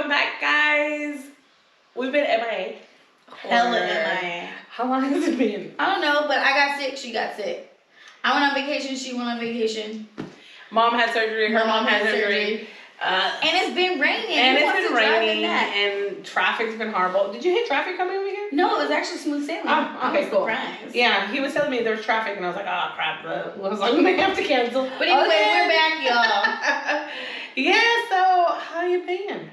Welcome back, guys. We've been MIA. Hella MIA. How long has it been? I don't know, but I got sick. She got sick. I went on vacation. She went on vacation. Mom had surgery. Her mom had surgery. And it's been raining. And it's been raining. And traffic's been horrible. Did you hit traffic coming over here? No, it was actually smooth sailing. Oh, okay, cool. Surprised. Yeah, he was telling me there was traffic, and I was like, oh, crap. I was like, we may have to cancel. But anyway, we're back, y'all. Yeah, so how you been?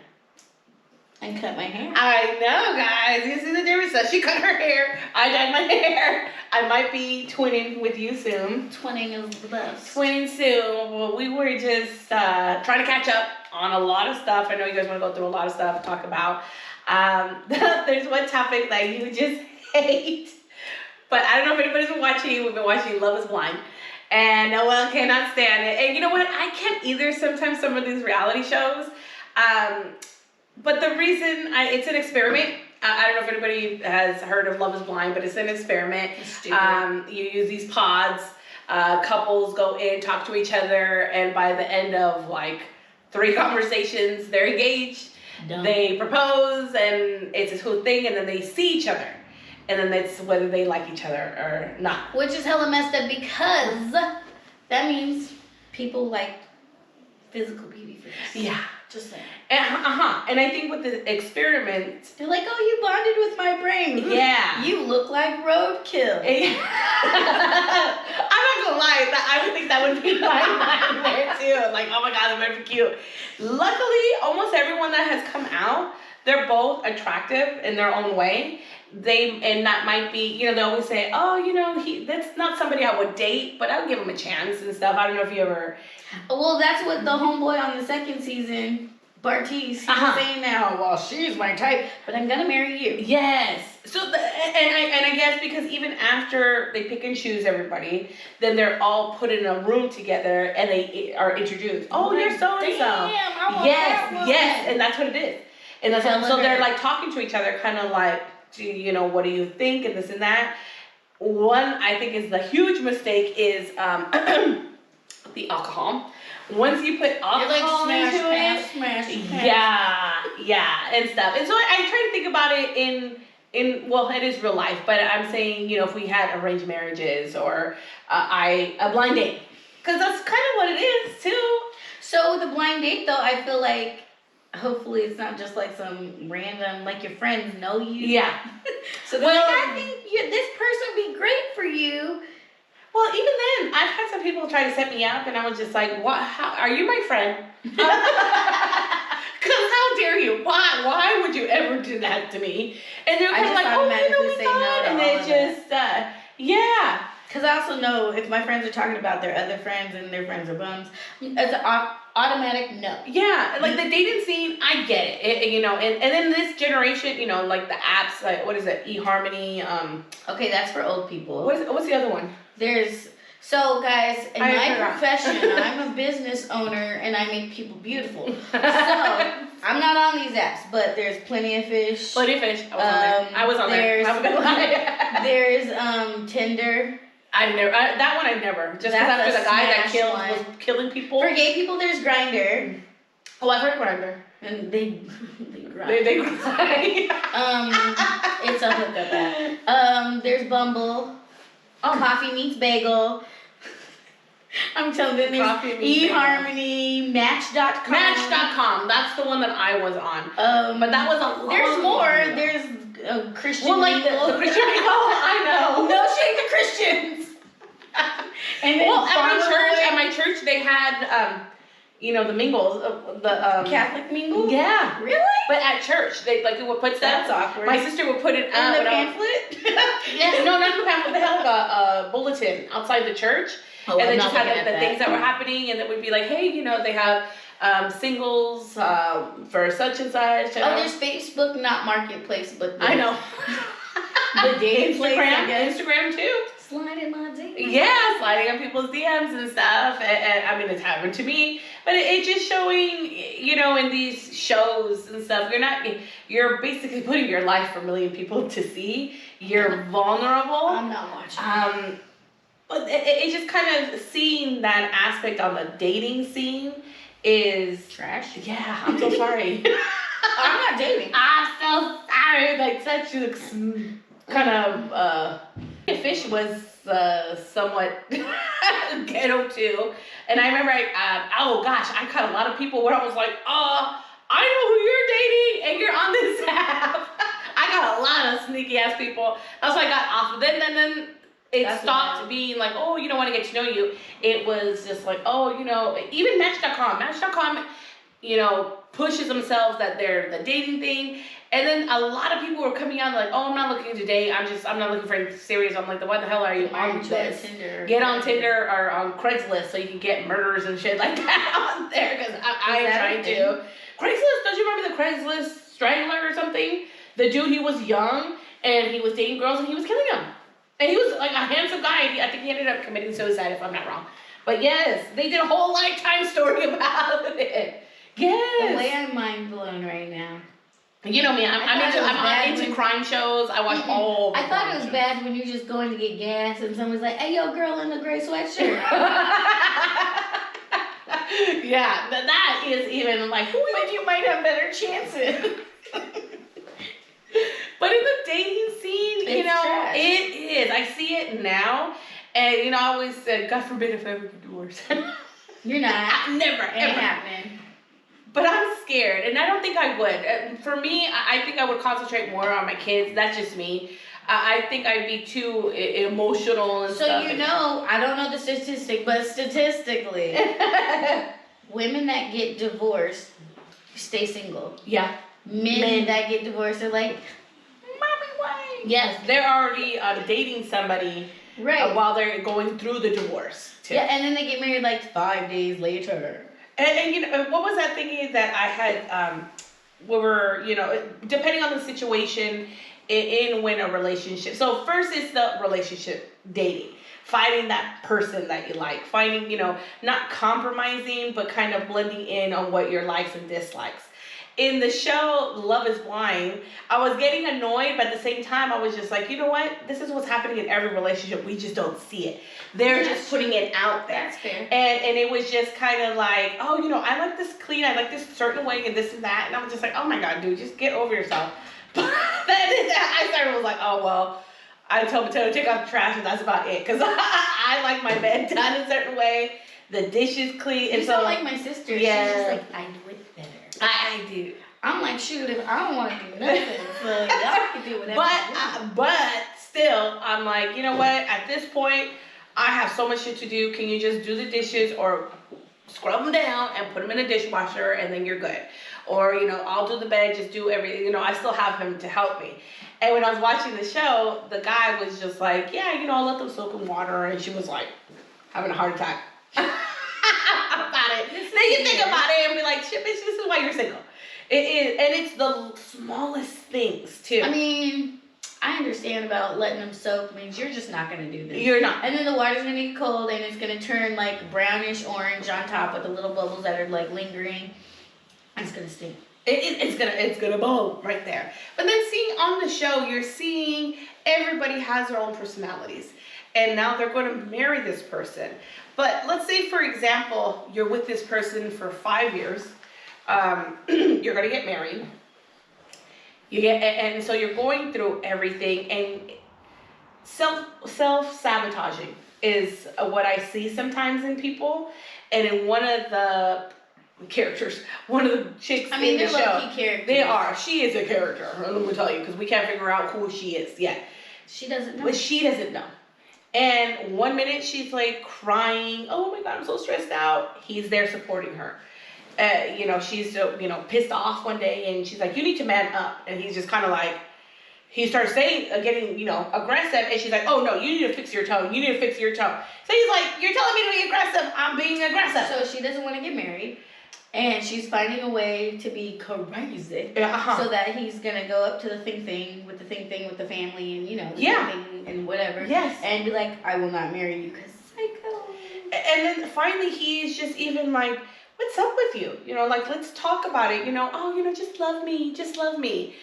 I cut my hair. I know, guys. You see the difference? So she cut her hair. I dyed my hair. I might be twinning with you soon. Twinning is the best. Twinning soon. Well, we were just trying to catch up on a lot of stuff. I know you guys want to go through a lot of stuff to talk about. There's one topic that you just hate. But I don't know if anybody's been watching. We've been watching Love is Blind. And Noelle cannot stand it. And you know what? I can't either sometimes, some of these reality shows. But the reason, it's an experiment. I don't know if anybody has heard of Love is Blind, but it's an experiment. You use these pods. Couples go in, talk to each other, and by the end of like 3 conversations, they're engaged. Dumb. They propose, and it's this whole thing, and then they see each other. And then it's whether they like each other or not. Which is hella messed up because that means people like physical beauty first. Yeah. Just saying. And I think with the experiment, they're like, oh, you bonded with my brain. Yeah. You look like roadkill. I'm not gonna lie, I would think that would be my nightmare too. Like, oh my God, they're very cute. Luckily, almost everyone that has come out, they're both attractive in their own way. And that might be, they always say, oh, that's not somebody I would date, but I would give him a chance and stuff. I don't know if you ever. Well, that's what the homeboy on the second season, Bartiz, he was saying now, well, she's my type, but I'm gonna marry you. Yes. So, and I guess because even after they pick and choose everybody, then they're all put in a room together and they are introduced. Oh, you're so and so. Yes, and that's what it is. And that's so they're like talking to each other, kind of like, what do you think, and this and that. One, I think, is the huge mistake is the alcohol. Once you put alcohol into it, yeah, and stuff. And so I try to think about it it is real life, but I'm saying, if we had arranged marriages or a blind date, because that's kind of what it is too. So the blind date, though, I feel like hopefully it's not just like some random, like your friends know you. Yeah. So they're like, I think this person would be great for you. Well, even then, I've had some people try to set me up, and I was just like, "What? How are you my friend? Because how dare you? Why would you ever do that to me?" And they're kind of like, "Oh, we thought," and they just, yeah. Because I also know if my friends are talking about their other friends and their friends are bums, it's an automatic no. Yeah, like the dating scene, I get it. And then this generation, like the apps, like what is it, eHarmony? Okay, that's for old people. What's the other one? So guys, in my profession, I'm a business owner and I make people beautiful. So I'm not on these apps, but there's Plenty of Fish. Plenty of Fish. I was on there. I'm gonna lie. There's Tinder. I've never that one. I've never. Just because after the guy that was killing people. For gay people, there's Grindr. Oh, I've heard Grindr. And they grind. They grind. It's a hookup app. There's Bumble. Coffee Meets Bagel. I'm telling you, there's eHarmony, Match.com. Match.com. That's the one that I was on. But that was a long There's more. Ago. There's Christian. Well, like the Christian people. I know. No shade to Christians. And then at my church, they had the mingles, the Catholic mingles. Yeah. Really? But at church, they would put stuff. That's awkward. My sister would put it in the pamphlet. Yeah, no, not the pamphlet. They had like a bulletin outside the church, and they just had like the things that were happening, and it would be like, hey, they have singles for such and such. There's Facebook, not Marketplace, but I know. The dating place, Instagram too. Sliding my DMs. Yeah, sliding on people's DMs and stuff. And I mean, it's happened to me. But it's just showing, in these shows and stuff, you're basically putting your life for a million people to see. You're vulnerable. I'm not watching. But it just kind of seeing that aspect on the dating scene is trash. Yeah, I'm so sorry. I'm not dating. I'm so sorry. Like such kind of Fish was somewhat ghetto too. And I remember oh gosh, I caught a lot of people where I was like, I know who you're dating and you're on this app. I got a lot of sneaky ass people. That's why I got off of it. Then it stopped being like, oh, you don't want to get to know you. It was just like, oh, even Match.com. Match.com, pushes themselves that they're the dating thing. And then a lot of people were coming out like, oh, I'm not looking to date. I'm not looking for anything serious. I'm like, why the hell are you on this? Get on Tinder or on Craigslist so you can get murders and shit like that on there because I am trying to. Craigslist, don't you remember the Craigslist strangler or something? The dude, he was young and he was dating girls and he was killing them. And he was like a handsome guy. I think he ended up committing suicide if I'm not wrong. But yes, they did a whole Lifetime story about it. Yes. The way I'm mind blown right now. You know me, I'm into crime shows. I watch all the I thought it was bad when you're just going to get gas and someone's like, hey, yo, girl in the gray sweatshirt. Yeah, that is even like, but you might have better chances. But in the dating scene, it's trash. it is. I see it now. And, I always said, God forbid if I ever get divorced. You're not. Never, Ain't ever. happening. But I'm scared, and I don't think I would. For me, I think I would concentrate more on my kids. That's just me. I think I'd be too emotional and stuff. So, I don't know the statistic, but statistically, women that get divorced stay single. Yeah. Men that get divorced are like, mommy, why? Yes, they're already dating somebody right while they're going through the divorce, too. Yeah, and then they get married like 5 days later. And what was that thinking that I had, we were, depending on the situation in when a relationship, so first is the relationship dating, finding that person that you like, finding, not compromising, but kind of blending in on what your likes and dislikes. In the show Love is Blind, I was getting annoyed, but at the same time, I was just like, you know what? This is what's happening in every relationship. We just don't see it. They're just putting it out there. That's fair. And it was just kind of like, oh, I like this clean. I like this certain way and this and that. And I was just like, oh my God, dude, just get over yourself. But then I was like, oh, well, I told Mateo to take out the trash and that's about it. Because I like my bed done a certain way. The dishes clean. And you sound like my sister. Yeah. She's just like, I do it better. I do. I'm like, shoot, if I don't want to do nothing, so y'all can do whatever. But still, I'm like, you know what? At this point, I have so much shit to do. Can you just do the dishes or scrub them down and put them in a dishwasher and then you're good? Or, I'll do the bed, just do everything. I still have him to help me. And when I was watching the show, the guy was just like, yeah, I'll let them soak in water. And she was like, having a heart attack. About it. Then you think about it and be like, shit, bitch, this is why you're single. It is, and it's the smallest things too. I mean, I understand about letting them soak means you're just not gonna do this. You're not. And then the water's gonna get cold and it's gonna turn like brownish orange on top with the little bubbles that are like lingering. And it's gonna stink. It's gonna boom right there. But then seeing on the show, you're seeing everybody has their own personalities. And now they're going to marry this person. But let's say, for example, you're with this person for 5 years. You're going to get married. And so you're going through everything. And self-sabotaging is what I see sometimes in people. And in one of the characters, one of the chicks in the show. Low-key characters. They are. She is a character. I'm going to tell you because we can't figure out who she is yet. She doesn't know. But she doesn't know. And 1 minute she's like crying. Oh my God, I'm so stressed out. He's there supporting her. She's, pissed off one day and she's like, you need to man up. And he's just kind of like, he starts saying, getting, aggressive. And she's like, oh no, you need to fix your tone. You need to fix your tone. So he's like, you're telling me to be aggressive. I'm being aggressive. So she doesn't want to get married. And she's finding a way to be crazy so that he's going to go up to the thing with the family and, thing and whatever. Yes. And be like, I will not marry you because psycho. And then finally he's just even like, what's up with you? Let's talk about it. Just love me. Just love me.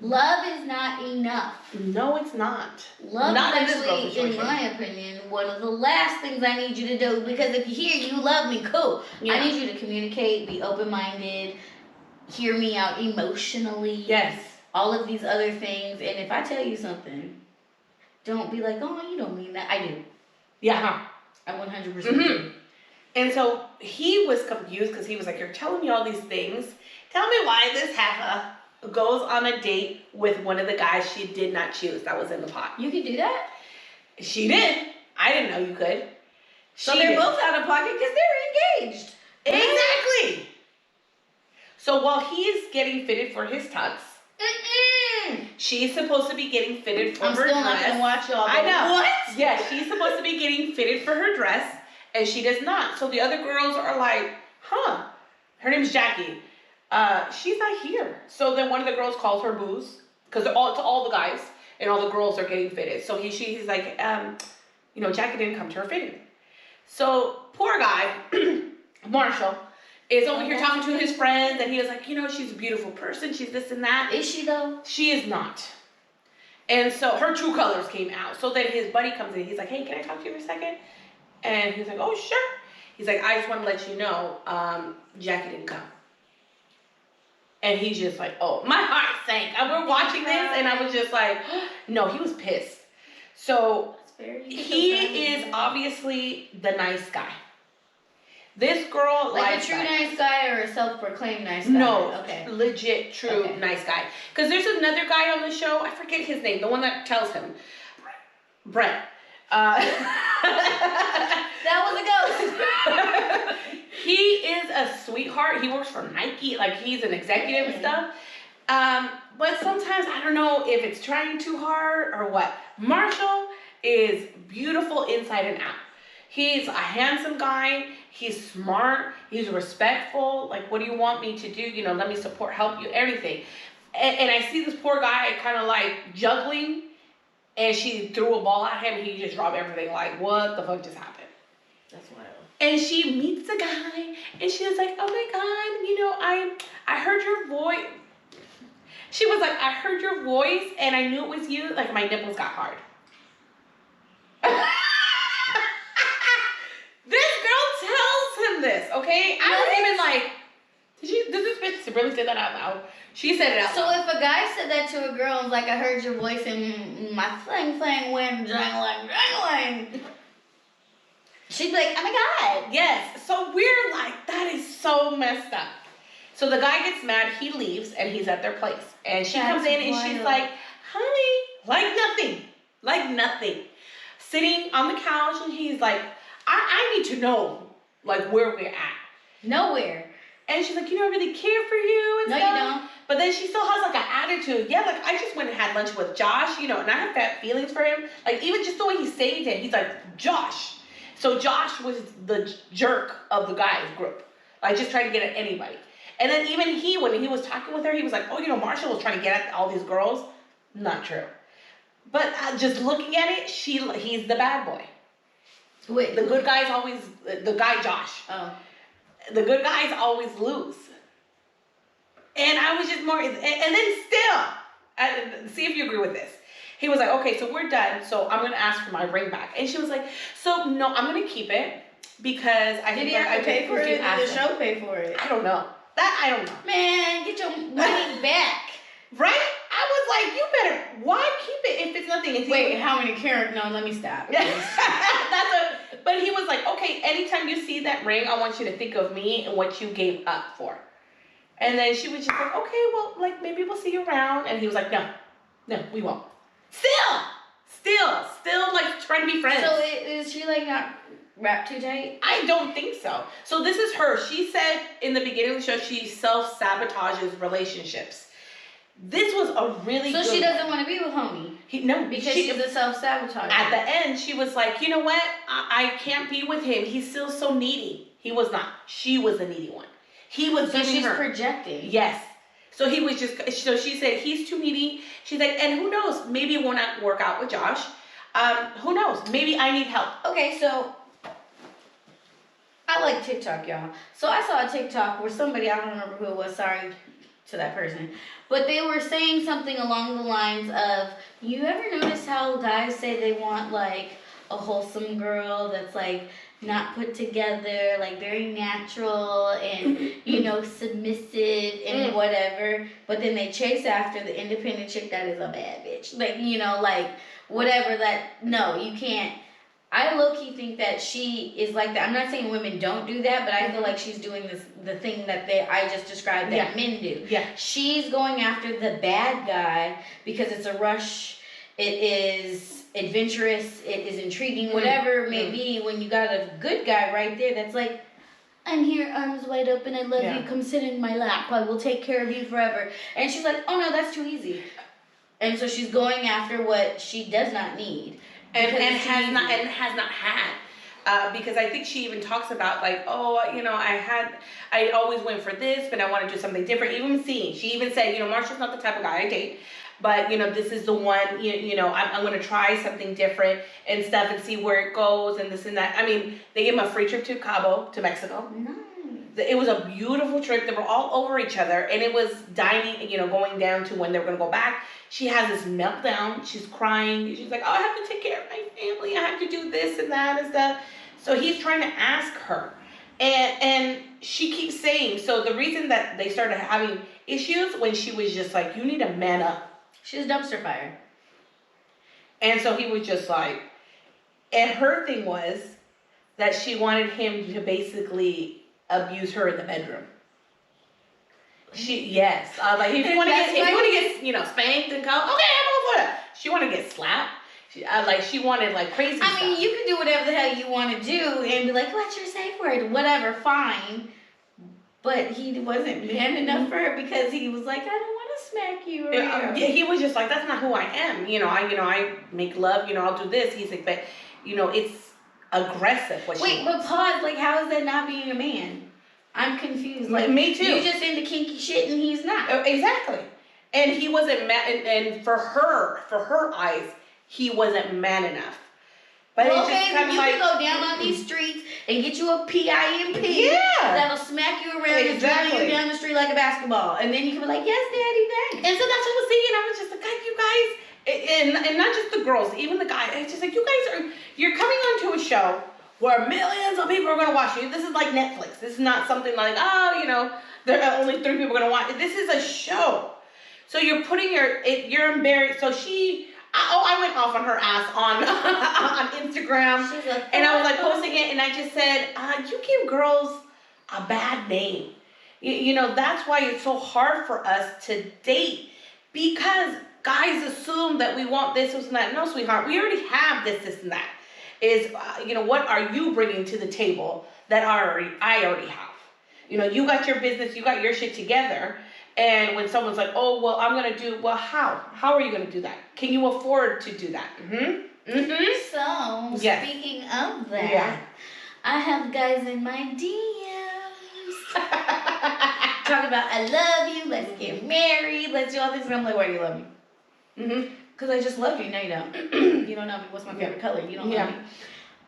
Love is not enough. No, it's not. Love not is actually, in my opinion, one of the last things I need you to do. Because if you hear you love me, cool. Yeah. I need you to communicate, be open-minded, hear me out emotionally. Yes. All of these other things. And if I tell you something, don't be like, oh, you don't mean that. I do. Yeah. I 100% do. And so he was confused because he was like, you're telling me all these things. Tell me why this heifer goes on a date with one of the guys she did not choose that was in the pot. You could do that? She did. I didn't know you could. So they're both out of pocket because they're engaged. Exactly. So while he's getting fitted for his tux, she's supposed to be getting fitted for her dress. I'm still not going to watch y'all. I know. What? Yeah, she's supposed to be getting fitted for her dress, and she does not. So the other girls are like, huh. Her name's Jackie. She's not here. So then one of the girls calls her Booze, because it's all the guys, and all the girls are getting fitted. So he's like, Jackie didn't come to her fitting. So poor guy, Marshall, is over here talking to his friends, and he was like, she's a beautiful person. She's this and that. Is she though? She is not. And so her true colors came out. So then his buddy comes in. He's like, hey, can I talk to you for a second? And he's like, oh, sure. He's like, I just want to let you know, Jackie didn't come. And he's just like, oh, my heart sank. And we're watching this, and I was just like, no, he was pissed. So he is obviously the nice guy. This girl like a true nice guy or a self-proclaimed nice guy? No, okay. Legit, true nice guy. Because there's another guy on the show, I forget his name, the one that tells him. Brent. That was a ghost. He is a sweetheart. He works for Nike. Like, he's an executive and stuff. But sometimes, I don't know if it's trying too hard or what. Marshall is beautiful inside and out. He's a handsome guy. He's smart. He's respectful. Like, what do you want me to do? Let me support, help you, everything. And I see this poor guy kind of like juggling, and she threw a ball at him, and he just dropped everything. Like, what the fuck just happened? That's wild. And she meets the guy, and she was like, oh my God, I heard your voice. She was like, I heard your voice, and I knew it was you. Like, my nipples got hard. This girl tells him this, okay? I was even like, does this bitch really say that out loud? She said it out loud. So if a guy said that to a girl and was like, I heard your voice and my fling went jangling, she'd be like, oh my God. Yes. So we're like, that is so messed up. So the guy gets mad, he leaves, and he's at their place. And she comes in and she's like, honey, like nothing. Sitting on the couch, and he's like, I need to know, like, where we're at. Nowhere. And she's like, I really care for you and stuff. No, you don't. But then she still has, like, an attitude. Yeah, like, I just went and had lunch with Josh, and I have bad feelings for him. Like, even just the way he's saying it, he's like, Josh. So Josh was the jerk of the guys group. Like, just trying to get at anybody. And then even when he was talking with her, he was like, oh, Marshall was trying to get at all these girls. Not true. But just looking at it, he's the bad boy. Wait. The good guys always, the guy Josh. Oh. The good guys always lose. And I was just more, and then still, see if you agree with this. He was like, okay, so we're done, so I'm going to ask for my ring back. And she was like, so no, I'm going to keep it because I think I pay for it. Did the show pay for it? I don't know. That I don't know. Man, get your money back. Right? I was like, you better, why keep it if it's nothing? Wait, how many carats? No, let me stop. But he was like, okay, anytime you see that ring, I want you to think of me and what you gave up for. And then she was just like, okay, well, like, maybe we'll see you around. And he was like, no, we won't. Still, like, trying to be friends. So is she, like, not wrapped too tight? I don't think so. So this is her. She said in the beginning of the show, she self-sabotages relationships. This was a really good... So she doesn't want to be with homie? No. Because she's a self-sabotager. At the end, she was like, you know what? I can't be with him. He's still so needy. He was not. She was the needy one. He was giving her... So she's projecting. Yes. So he was just... So she said, he's too needy. She's like, and who knows? Maybe it will not work out with Josh. Who knows? Maybe I need help. Okay, so... I like TikTok, y'all. So I saw a TikTok where somebody, I don't remember who it was, sorry to that person, but they were saying something along the lines of, you ever notice how guys say they want, like, a wholesome girl that's like not put together, like very natural and, you know, submissive and whatever. But then they chase after the independent chick that is a bad bitch. Like, you know, like whatever that, no, you can't. I low-key think that she is like that. I'm not saying women don't do that, but I feel like she's doing the thing that I just described that men do. Yeah. She's going after the bad guy because it's a rush. It is adventurous. It is intriguing. Whatever it may be, when you got a good guy right there that's like, I'm here, arms wide open. I love you. Come sit in my lap. I will take care of you forever. And she's like, oh no, that's too easy. And so she's going after what she does not need. And has not had, because I think she even talks about like, oh, you know, I always went for this, but I want to do something different. She even said, you know, Marshall's not the type of guy I date, but you know, this is the one. You know, I'm going to try something different and stuff and see where it goes and this and that. I mean, they gave him a free trip to Cabo, to Mexico. Nice. It was a beautiful trip. They were all over each other, and it was dining, you know, going down to when they were going to go back. She has this meltdown. She's crying. She's like, oh, I have to take care of my family. I have to do this and that and stuff. So he's trying to ask her. And she keeps saying, so the reason that they started having issues when she was just like, you need to man up. She's a dumpster fire. And so he was just like, and her thing was that she wanted him to basically abuse her in the bedroom. Like if you want to get you know, spanked and come, okay, I'm all for that. She wanted to get slapped. She wanted like crazy stuff. I mean, you can do whatever the hell you want to do and be like, what's your safe word? Whatever, fine. But he wasn't man enough for her because he was like, I don't want to smack you. Yeah, he was just like, that's not who I am. I make love. I'll do this. He's like, but it's aggressive. But pause. Like, how is that not being a man? I'm confused. Like, me too. You just into kinky shit and he's not. Exactly. And he wasn't man. And for her eyes, he wasn't man enough. But well, okay, you can go down on these streets and get you a PIMP. Yeah. That'll smack you around and drive you down the street like a basketball. And then you can be like, yes, daddy, thanks. And so that's what I was thinking. I was just like, God, you guys, and not just the girls, even the guys. It's just like, you guys you're coming onto a show where millions of people are going to watch you. This is like Netflix. This is not something like, there are only 3 people going to watch it. This is a show. So you're putting you're embarrassed. So I went off on her ass on Instagram, and I was like posting it, and I just said, you give girls a bad name. That's why it's so hard for us to date, because guys assume that we want this and that. No, sweetheart, we already have this and that. What are you bringing to the table that I already have? You got your business, you got your shit together. And when someone's like, oh, well, I'm going to do, well, how? How are you going to do that? Can you afford to do that? Mm-hmm. Mm-hmm. So, Speaking of that, I have guys in my DMs. Talk about, I love you, let's get married, let's do all this. And I'm like, why do you love me? Mm-hmm. Because I just love you. No, you don't. You don't know me. What's my favorite color? You don't know me.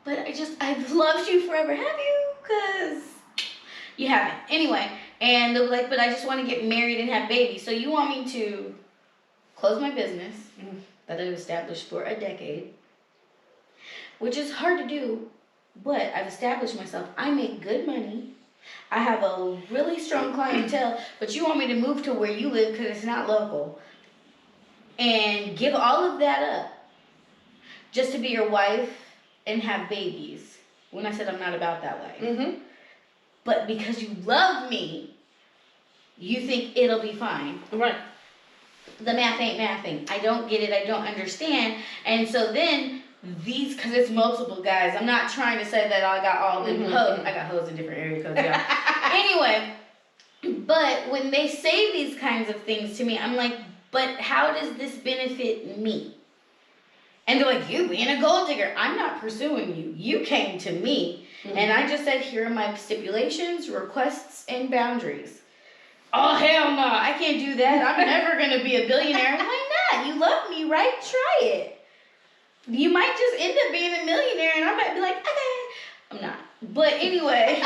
But I've loved you forever. Have you? Because you haven't. Anyway. And they're like, but I just want to get married and have babies. So you want me to close my business that I've established for a decade, which is hard to do, but I've established myself. I make good money. I have a really strong clientele, but you want me to move to where you live because it's not local and give all of that up just to be your wife and have babies, when I said I'm not about that way. Mm-hmm. But because you love me, you think it'll be fine. Right. The math ain't mathing. I don't get it. I don't understand. And so then because it's multiple guys. I'm not trying to say that I got all the hoes. I got hoes in different area codes, y'all. Anyway, but when they say these kinds of things to me, I'm like, but how does this benefit me? And they're like, you being a gold digger. I'm not pursuing you. You came to me. Mm-hmm. And I just said, here are my stipulations, requests, and boundaries. Oh, hell no. I can't do that. I'm never going to be a billionaire. Why not? You love me, right? Try it. You might just end up being a millionaire, and I might be like, okay. I'm not. But anyway.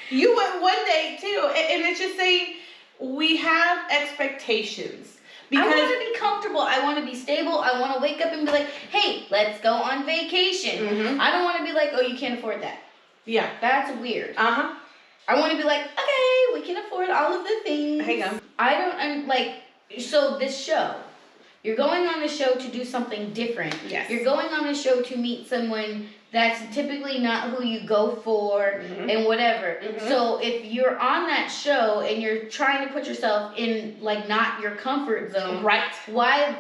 You went one day, too. And it's just saying, we have expectations. I want to be comfortable. I want to be stable. I want to wake up and be like, hey, let's go on vacation. Mm-hmm. I don't want to be like, oh, you can't afford that. Yeah. That's weird. Uh-huh. I want to be like, okay, we can afford all of the things. Hang on. I'm like, so this show, you're going on a show to do something different. Yes. You're going on a show to meet someone that's typically not who you go for and whatever. Mm-hmm. So if you're on that show and you're trying to put yourself in like not your comfort zone, Right. why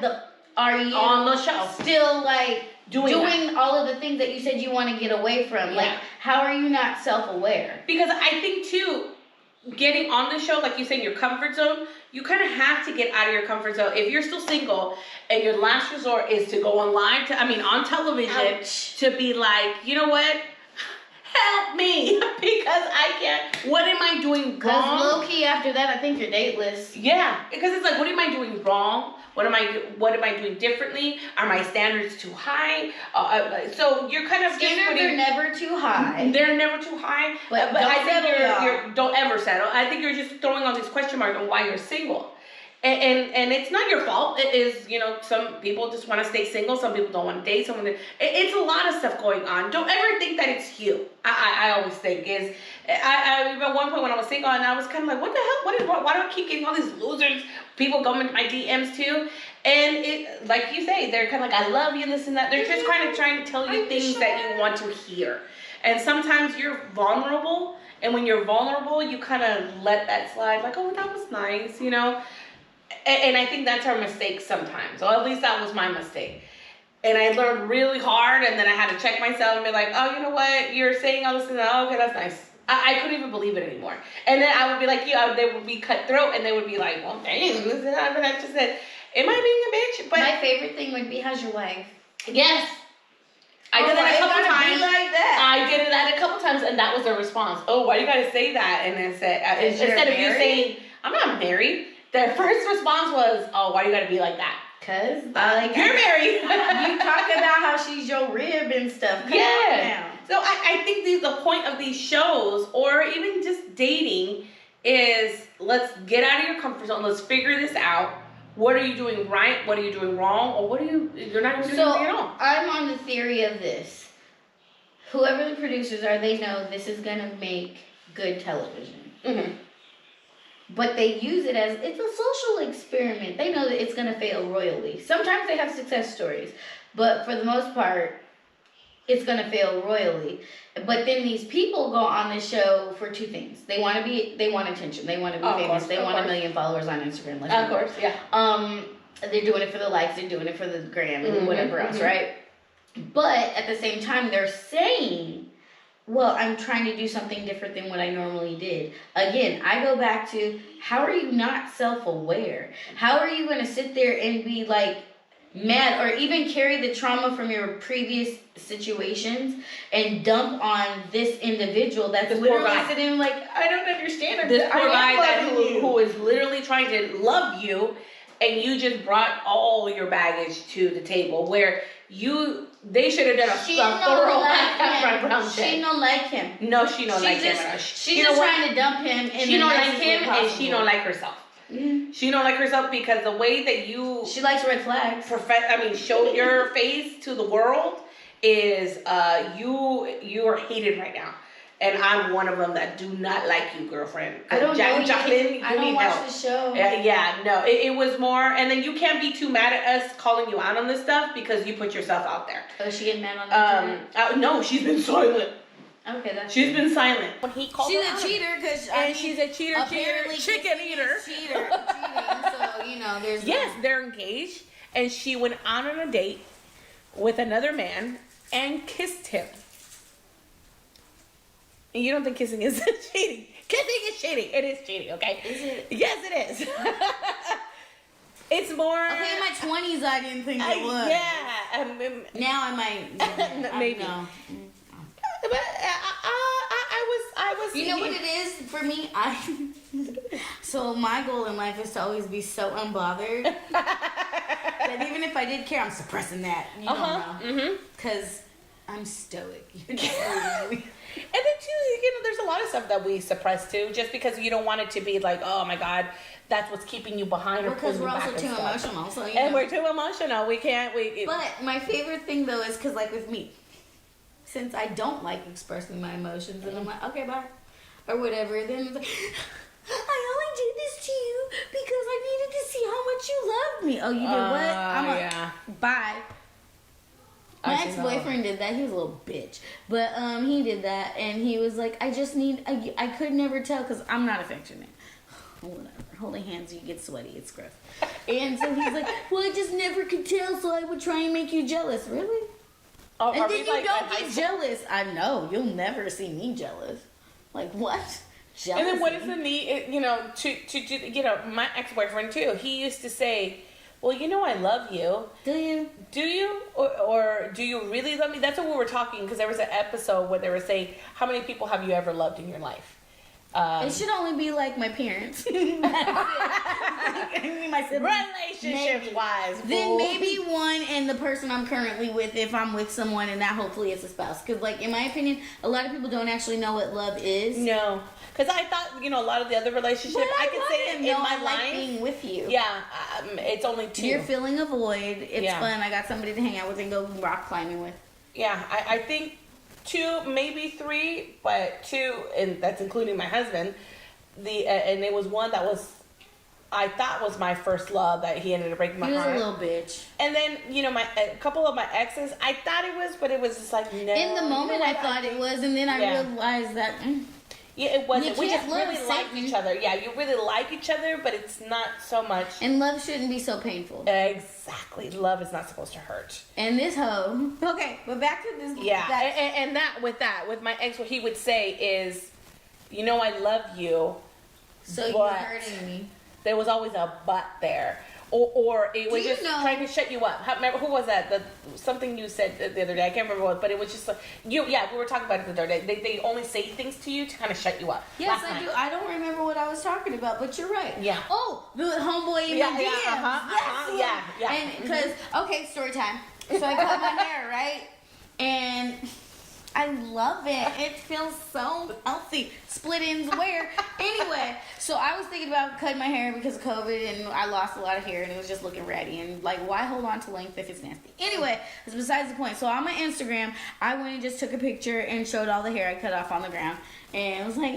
are you On the show. still like doing that. all of the things that you said you want to get away from? Yeah. Like, how are you not self-aware? Because I think too, getting on the show, like you say, in your comfort zone, you kind of have to get out of your comfort zone. If you're still single and your last resort is to go online, on television, Ouch. to be like, you know what? Help me, because I can't. What am I doing Because wrong? low key after that, I think you're dateless. Yeah, because it's like, what am I doing wrong? What am I doing differently? Are my standards too high? So you're kind of Standards are never too high. They're never too high. But I don't think settle, y'all. you're don't ever settle. I think you're just throwing all these question marks on why you're single. And it's not your fault. It is, some people just want to stay single. Some people don't want to date. It's a lot of stuff going on. Don't ever think that it's you. I always think is, I at one point when I was single and I was kind of like, what the hell? Why do I keep getting all these losers? People come into my DMs too. And it, like you say, they're kind of like, I love you, this and that. They're just kind of trying to tell you things that you want to hear. And sometimes you're vulnerable. And when you're vulnerable, you kind of let that slide. Like, oh, that was nice, And I think that's our mistake sometimes. Or at least that was my mistake. And I learned really hard, and then I had to check myself and be like, oh, you know what? You're saying all this and that. Oh, okay, that's nice. I couldn't even believe it anymore. And then I would be like, they would be cutthroat, and they would be like, well, dang, this and that. And I just said, am I being a bitch? But my favorite thing would be, how's your wife? yes. I did that a couple times. Like that. I did that a couple times, and that was their response. Oh, why you gotta say that? And then said, instead of you saying, I'm not married, their first response was, oh, why you gotta be like that? Cause You're married. you talk about how she's your rib and stuff. Come on now. So I think the point of these shows, or even just dating, is let's get out of your comfort zone. Let's figure this out. What are you doing right? What are you doing wrong? Or what you're not even doing anything at all. I'm on the theory of this. Whoever the producers are, they know this is gonna make good television. Mm-hmm. But they use it as, it's a social experiment. They know that it's gonna fail royally. Sometimes they have success stories, but for the most part, it's gonna fail royally. But then these people go on the show for two things. They want attention. They want to be famous. They want 1 million followers on Instagram. Of course, yeah. They're doing it for the likes. They're doing it for the gram and Mm-hmm, whatever else, right? But at the same time, they're saying, well, I'm trying to do something different than what I normally did. Again, I go back to, how are you not self-aware? How are you going to sit there and be like mad, or even carry the trauma from your previous situations and dump on this individual that's This literally poor guy. sitting like, I don't understand. This poor guy you. who is literally trying to love you, and you just brought all your baggage to the table where they should have done a thorough background check. She don't like him. No, she don't like him. She's just trying to dump him. She don't like him, and she don't like herself. Mm-hmm. She don't like herself because the way that she likes red flags. show your face to the world is you are hated right now. And I'm one of them that do not like you, girlfriend. I don't know. Jacqueline, I don't watch help. the show. No. It was more, and then you can't be too mad at us calling you out on this stuff because you put yourself out there. Oh, she getting mad on the internet? No, she's been silent. Okay, that's She's been silent. When he called she's her a cheater because she's a cheater, chicken eater. Cheater, cheating. So there's they're engaged, and she went out on a date with another man and kissed him. And you don't think kissing is cheating? Kissing is cheating. It is cheating. Okay. Is it? Yes, it is. It's more. Okay, in my 20s, I didn't think it was. Yeah. Now I might. Maybe. No. But I was. You know what it is for me? So my goal in life is to always be so unbothered that even if I did care, I'm suppressing that. You don't know. Mm-hmm. Because I'm stoic. And then too, there's a a lot of stuff that we suppress too, just because you don't want it to be like, oh my God, that's what's keeping you behind or because pulling we're you back also too and stuff. emotional. So And we're too emotional. We can't. But my favorite thing though is because like with me, since I don't like expressing my emotions, and I'm like, okay, bye, or whatever. Then it's like, I only did this to you because I needed to see how much you loved me. Oh, you did what? I'm like, yeah. bye. My I see ex-boyfriend did that. He was a little bitch, but he did that, and he was like, I just need. I could never tell because I'm not affectionate. Whatever. Holding hands, you get sweaty. It's gross. And so he's like, well, I just never could tell, so I would try and make you jealous. Really? Oh, And are then we, you like, don't in high get school? jealous. I know. You'll never see me jealous. Like, what? Jealousy? And then what is the need? You know, to you know, my ex-boyfriend too. He used to say, well, you know, I love you. Do you? Do you? Or do you really love me? That's what we were talking, because there was an episode where they were saying, how many people have you ever loved in your life? It should only be like my parents. My siblings. Relationship-wise, Then maybe one and the person I'm currently with, if I'm with someone, and that hopefully it's a spouse. Because, like, in my opinion, a lot of people don't actually know what love is. No. Because I thought, you know, a lot of the other relationships, But I could love say it. it in No, my I like life. being with you. Yeah, it's only 2. You're filling a void. It's Yeah. fun. I got somebody to hang out with and go rock climbing with. Yeah, I think 2, maybe 3, but 2, and that's including my husband. And it was one that was, I thought was my first love, that he ended up breaking my He was heart. a little bitch. And then, you know, a couple of my exes, I thought it was, but it was just like, no. In the moment, You know I what? thought it was, and then I Yeah. realized that. Yeah, it wasn't. You We can't just love really like Satan. each other. Yeah, you really like each other, but it's not so much. And love shouldn't be so painful. Exactly. Love is not supposed to hurt. And this hoe. Okay, but back to this. Yeah, that- and with my ex, what he would say is, you know, I love you. so you're but hurting me. there was always a but there, or it was you just know- trying to shut you up. Remember, who was that? Something you said the other day. I can't remember what, but it was just like you. Yeah, we were talking about it the other day. They only say things to you to kind of shut you up. Yes, Last I night. do. I don't remember what I was talking about, but you're right. Yeah. Oh, the homeboy in Yeah, my yeah, DMs. uh-huh, That's yeah, what- yeah. And because okay, story time. So I cut my hair, right? And I love it. It feels so healthy. Split ends wear. Anyway, so I was thinking about cutting my hair because of COVID, and I lost a lot of hair, and it was just looking ratty. And like, why hold on to length if it's nasty? Anyway, it's besides the point. So on my Instagram, I went and just took a picture and showed all the hair I cut off on the ground, and I was like,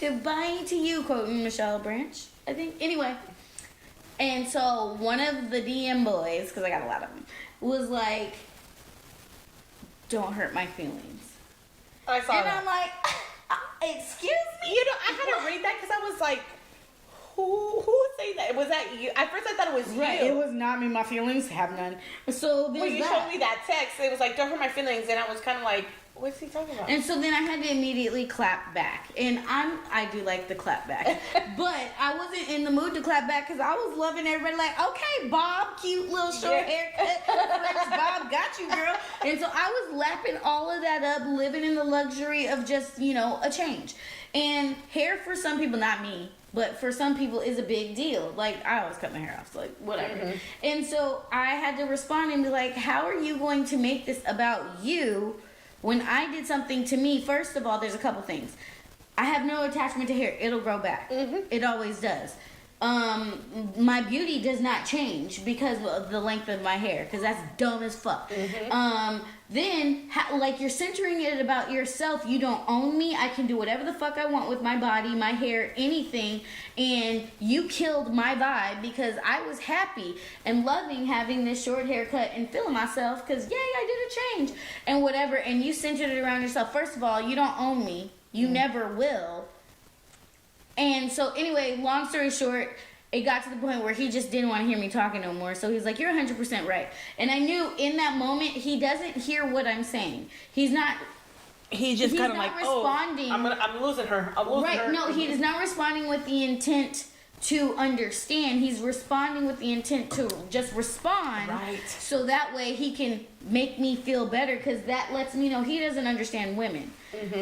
"Goodbye to you," quoting Michelle Branch, I think. Anyway, and so one of the DM boys, because I got a lot of them, was like, "Don't hurt my feelings." I saw And that. I'm like, excuse me? You know, I had to read that because I was like, who would say that? Was that you? At first I thought it was Right, you. it was not me. My feelings have none. So there's When you that. showed me that text, it was like, don't hurt my feelings. And I was kind of like, what's he talking about? And so then I had to immediately clap back. And I do like the clap back. But I wasn't in the mood to clap back because I was loving everybody like, okay, Bob, cute little short Yeah. haircut. French Bob, got you, girl. And so I was lapping all of that up, living in the luxury of just, you know, a change. And hair for some people, not me, but for some people is a big deal. Like, I always cut my hair off, so like, whatever. Mm-hmm. And so I had to respond and be like, how are you going to make this about you when I did something to me? First of all, there's a couple things. I have no attachment to hair. It'll grow back. Mm-hmm. It always does. My beauty does not change because of the length of my hair, because that's dumb as fuck. Mm-hmm. Then, like, you're centering it about yourself. You don't own me. I can do whatever the fuck I want with my body, my hair, anything. And you killed my vibe because I was happy and loving having this short haircut and feeling myself because, yay, I did a change and whatever. And you centered it around yourself. First of all, you don't own me. You never will. And so, anyway, long story short, it got to the point where he just didn't want to hear me talking no more. So he's like, you're 100% right. And I knew in that moment, he doesn't hear what I'm saying. He's not... He's just He's kind of not like, responding. oh, I'm losing her. I'm losing her. Right, no, he is not responding with the intent to understand. He's responding with the intent to just respond. Right. So that way he can make me feel better, because that lets me know he doesn't understand women.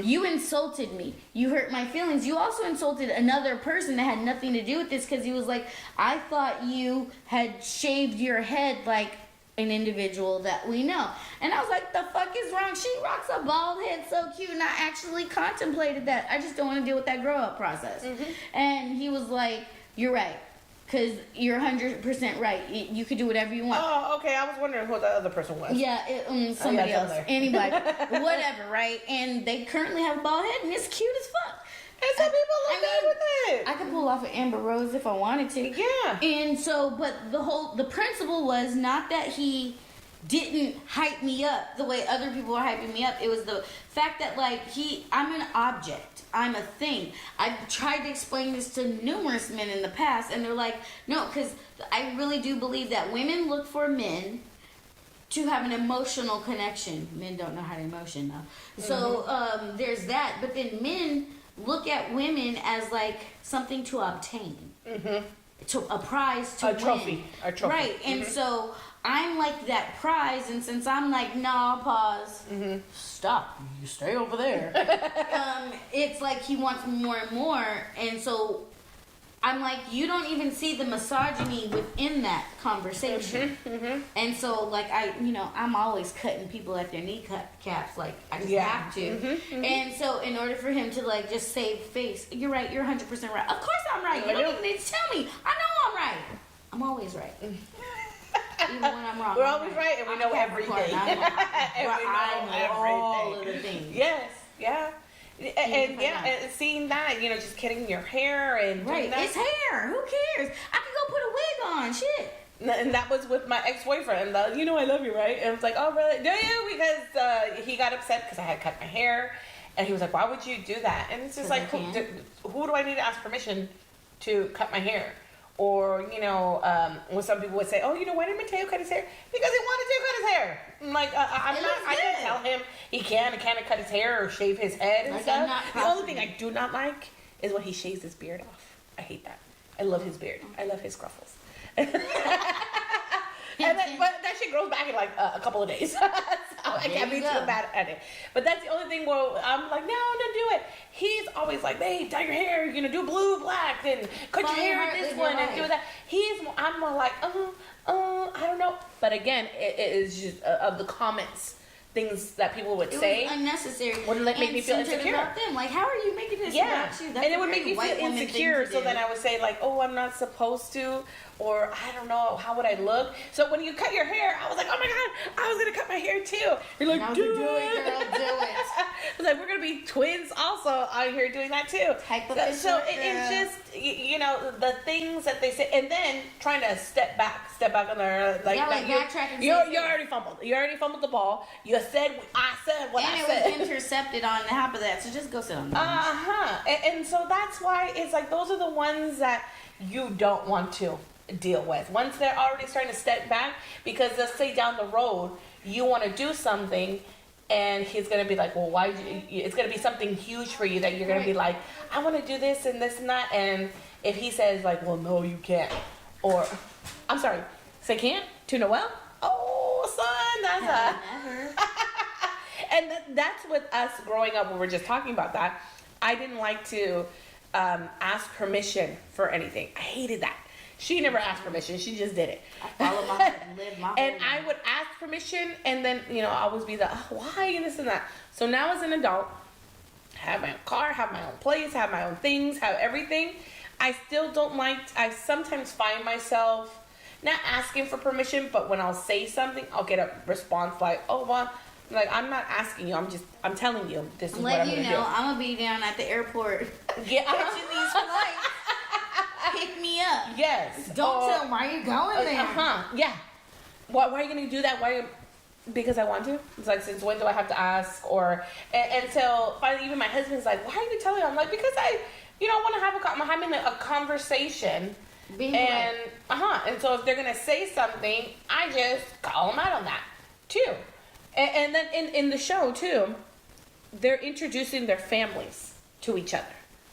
You insulted me. You hurt my feelings. You also insulted another person that had nothing to do with this, because he was like, I thought you had shaved your head like an individual that we know. And I was like, the fuck is wrong? She rocks a bald head so cute, and I actually contemplated that. I just don't want to deal with that grow up process. And he was like, you're right. Because you're 100% right. You could do whatever you want. Oh, okay. I was wondering who the other person was. Yeah, somebody else. Anybody. Whatever, right? And they currently have a bald head, and it's cute as fuck. And some people look good with it. I could pull off an Amber Rose if I wanted to. Yeah. And so, but the principle was not that he didn't hype me up the way other people are hyping me up. It was the fact that, like, I'm an object. I'm a thing. I've tried to explain this to numerous men in the past, and they're like, no, because I really do believe that women look for men to have an emotional connection. Men don't know how to emotion, though. So, there's that. But then men look at women as like something to obtain, to a prize to win. Trophy, a trophy, right? And so I'm like that prize, and since I'm like, nah, pause, stop, you stay over there. It's like he wants more and more, and so I'm like, you don't even see the misogyny within that conversation. And so, like, I'm always cutting people at their kneecaps. Like, I just have to. And so, in order for him to, like, just save face, you're right, you're 100% right. Of course I'm right. You don't even need to tell me. I know I'm right. I'm always right. Even when I'm wrong. We're always right, and we know everything. And we know all of the things. Yes, yeah. And seeing that, just getting your hair and doing that. It's hair. Who cares? I can go put a wig on. Shit. And that was with my ex-boyfriend. I love you, right? And I was like, oh, really? Do you? Because he got upset because I had cut my hair. And he was like, why would you do that? And it's just like, who do I need to ask permission to cut my hair? Or, when some people would say, oh, why did Mateo cut his hair? Because he wanted to cut his hair. I'm like, I didn't tell him he can't cut his hair or shave his head and stuff. The only thing I do not like is when he shaves his beard off. I hate that. I love his beard. I love his scruffles. But that shit grows back in like a couple of days. So I can't be too bad at it. But that's the only thing where I'm like, no, don't do it. He's always like, hey, dye your hair, do blue, black, and cut your hair at this one and do that. I'm more like, I don't know. But again, it is just of the comments, things that people would say. It was unnecessary. Would make me feel insecure. About them. Like, how are you making this about you? That's and it would make me feel insecure. So then I would say like, oh, I'm not supposed to, or I don't know, how would I look? So when you cut your hair, I was like, oh my god, I was gonna cut my hair too. You're like, do it, girl, do it. I was like, we're gonna be twins also out here doing that too. So it's just the things that they say, and then trying to step back on their backtracking. You already fumbled. You already fumbled the ball. I said what I said. And it was intercepted on top of that. So just go sit on the bench. And so that's why it's like those are the ones that you don't want to deal with once they're already starting to step back, because let's say down the road you want to do something and he's going to be like, well, why it's going to be something huge for you that you're going to be like, I want to do this and that, and if he says like, well, no, you can't, or I'm sorry, say can't to Noel, oh son, that's and that's with us growing up when we're just talking about that. I didn't like to ask permission for anything. I hated that. She never asked permission. She just did it. I follow my heart and live my And I would ask permission, and then, always be the, oh, why, and this and that. So now as an adult, have my own car, have my own place, have my own things, have everything. I still don't like, I sometimes find myself not asking for permission, but when I'll say something, I'll get a response like, oh, well, like, I'm not asking you, I'm telling you this is what I'm going to do. I'm going to be down at the airport catching these flights. Pick me up. Yes. Don't tell them why you're going there. Yeah. Why are you going to do that? Because I want to? It's like, since when do I have to ask? Or until finally even my husband's like, why are you telling me? I'm like, because I want to have I'm having a conversation. And so if they're going to say something, I just call them out on that too. And then in the show too, they're introducing their families to each other.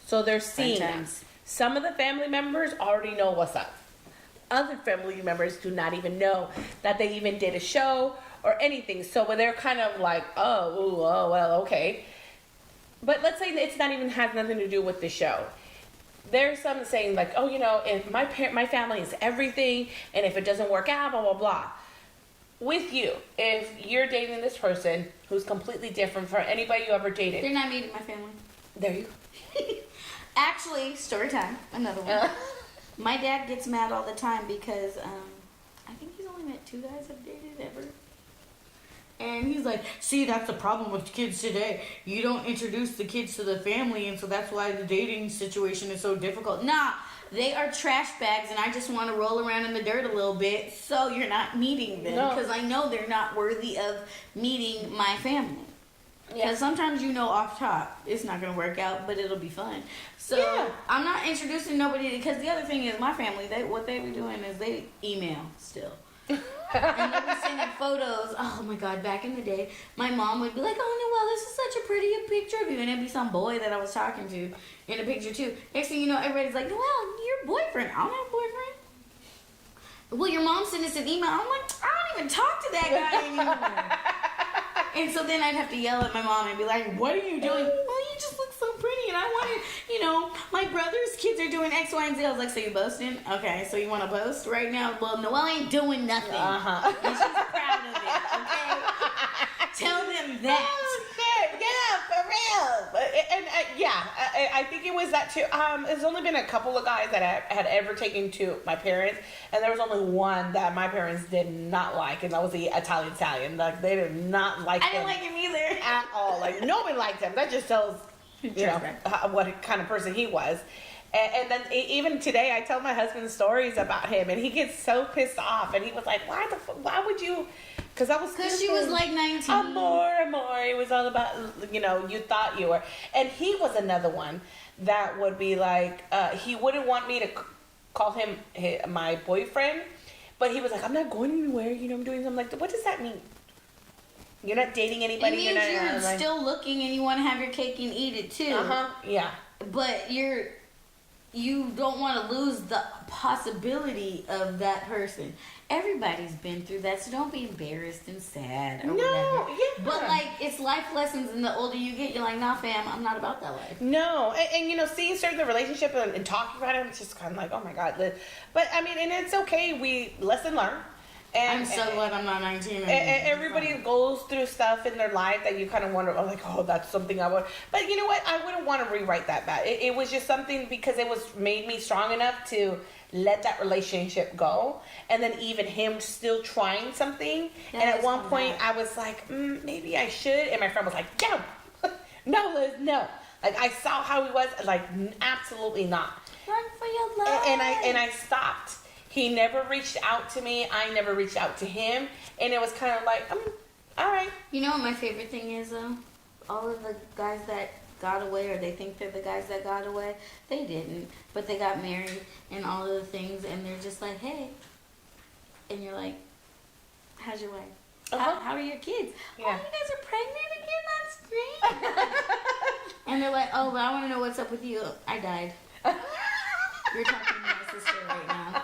So they're seeing them. Some of the family members already know what's up. Other family members do not even know that they even did a show or anything. So they're kind of like, oh, well, okay. But let's say it's not even has nothing to do with the show. There's some saying like, oh, if my family is everything, and if it doesn't work out, blah, blah, blah. with you, if you're dating this person who's completely different from anybody you ever dated. They're not meeting my family. There you Actually, story time. Another one. My dad gets mad all the time because I think he's only met 2 guys I've dated ever. And he's like, see, that's the problem with kids today. You don't introduce the kids to the family, and so that's why the dating situation is so difficult. Nah, they are trash bags, and I just want to roll around in the dirt a little bit, so you're not meeting them. Because I know they're not worthy of meeting my family. Because sometimes you know off top, it's not going to work out, but it'll be fun. So I'm not introducing nobody, because the other thing is my family, what they be doing is they email still. And they'll be sending photos. Oh my God, back in the day, my mom would be like, oh Noelle, this is such a pretty picture of you. And it'd be some boy that I was talking to in a picture too. Next thing you know, everybody's like, Noelle, your boyfriend. I don't have a boyfriend. Well, your mom sent us an email. I'm like, I don't even talk to that guy anymore. And so then I'd have to yell at my mom and be like, what are you doing? Well, you just look so pretty, and I wanted, my brother's kids are doing X, Y, and Z. I was like, so you boasting? Okay, so you want to boast right now? Well, Noelle ain't doing nothing. And she's proud of it, okay? Tell them that. Oh, shit. Yeah, for real. I think it was that too. There's only been a couple of guys that I had ever taken to my parents, and there was only one that my parents did not like, and that was the Italian. Like, they did not like him. I didn't like him either. At all. Like, nobody liked him. That just tells, what kind of person he was. And then even today, I tell my husband stories about him, and he gets so pissed off, and he was like, why would you... Because she was like 19. Amor. It was all about, you thought you were. And he was another one that would be like, he wouldn't want me to call him my boyfriend, but he was like, I'm not going anywhere, I'm doing something like that. What does that mean? You're not dating anybody. It means you're still looking and you want to have your cake and eat it too. Yeah. But you don't want to lose the possibility of that person. Everybody's been through that, so don't be embarrassed and sad or whatever. Yeah. But it's life lessons, and the older you get, you're like, nah, fam, I'm not about that life. No, and seeing certain the relationship and talking about it, it's just kind of like, oh my God. But I mean, and it's okay. We lesson learn. And, I'm so glad I'm not 19. And everybody goes through stuff in their life that you kind of wonder, that's something I would. But you know what? I wouldn't want to rewrite that back. It was just something because it was made me strong enough to let that relationship go. And then even him still trying something. And at one point I was like, maybe I should. And my friend was like, no, Liz, no. Like, I saw how he was. Like, absolutely not. Run for your life. And I stopped. He never reached out to me. I never reached out to him. And it was kind of like, all right. You know what my favorite thing is, though? All of the guys that got away, or they think they're the guys that got away, they didn't. But they got married and all of the things, and they're just like, hey. And you're like, how's your wife? How are your kids? Yeah. Oh, you guys are pregnant again? That's great. And they're like, oh, but I want to know what's up with you. I died. You're talking to my sister right now.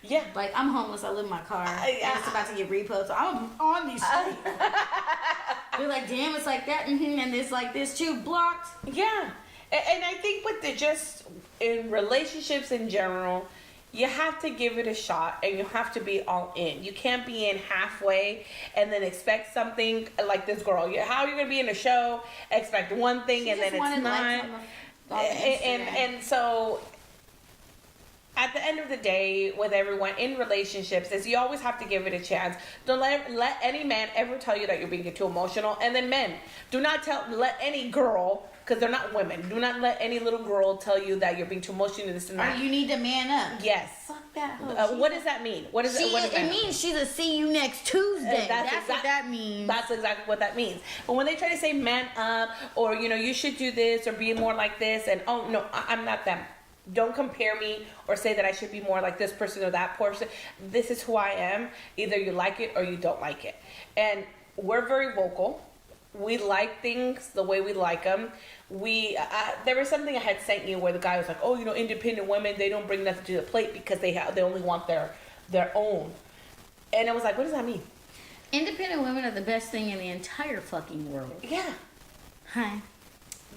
Yeah. Like, I'm homeless. I live in my car. And it's about to get repoed. So I'm on these streets. They're like, damn, it's like that. And it's like this too. Blocked. Yeah. And I think in relationships in general, you have to give it a shot and you have to be all in. You can't be in halfway and then expect something like this girl. How are you going to be in a show, expect one thing and then it's not? And so... At the end of the day, with everyone in relationships, is you always have to give it a chance. Don't let any man ever tell you that you're being too emotional. And then men, do not let any girl, because they're not women, do not let any little girl tell you that you're being too emotional, this and that. Or you need to man up. Yes. Fuck that hoe. What does that mean? It means she's a see you next Tuesday. That's what that means. That's exactly what that means. But when they try to say man up, or, you should do this, or be more like this, and, oh, no, I'm not them. Don't compare me or say that I should be more like this person or that person. This is who I am. Either you like it or you don't like it. And we're very vocal. We like things the way we like them. There was something I had sent you where the guy was like, oh, independent women, they don't bring nothing to the plate because they only want their own. And I was like, what does that mean? Independent women are the best thing in the entire fucking world. Yeah. Hi.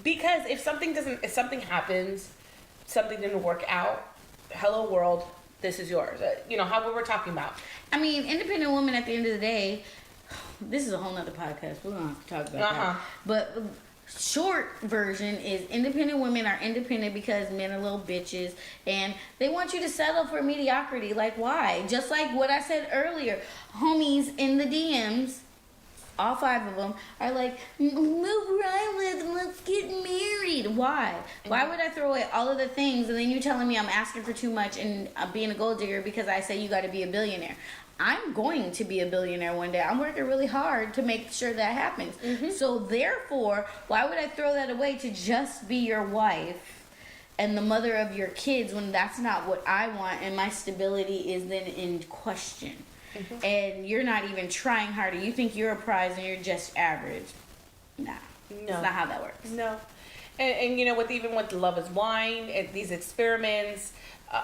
Because if something happens, something didn't work out, hello world, this is yours. How we were talking about. I mean, independent women at the end of the day, this is a whole nother podcast. We're going to have to talk about that. But short version is independent women are independent because men are little bitches and they want you to settle for mediocrity. Like, why? Just like what I said earlier, homies in the DMs, all 5 of them are like, move where I live and let's get married. Why? Why would I throw away all of the things and then you telling me I'm asking for too much and being a gold digger because I say you got to be a billionaire? I'm going to be a billionaire one day. I'm working really hard to make sure that happens. So therefore, why would I throw that away to just be your wife and the mother of your kids when that's not what I want and my stability is then in question? And you're not even trying harder. You think you're a prize and you're just average. Nah. No. That's not how that works. No. And even with Love is Wine, and these experiments,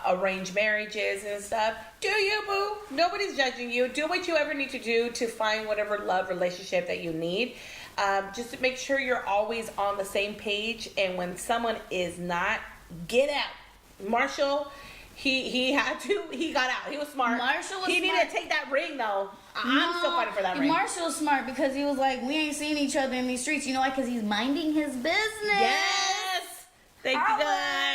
arranged marriages and stuff, do you, boo? Nobody's judging you. Do what you ever need to do to find whatever love relationship that you need. Just to make sure you're always on the same page. And when someone is not, get out. Marshall, he got out. He was smart. Marshall was He smart. needed to take that ring though. I'm still fighting for that ring. Marshall's smart because he was like, we ain't seen each other in these streets. You know why? Because he's minding his business. Yes. Thank you guys.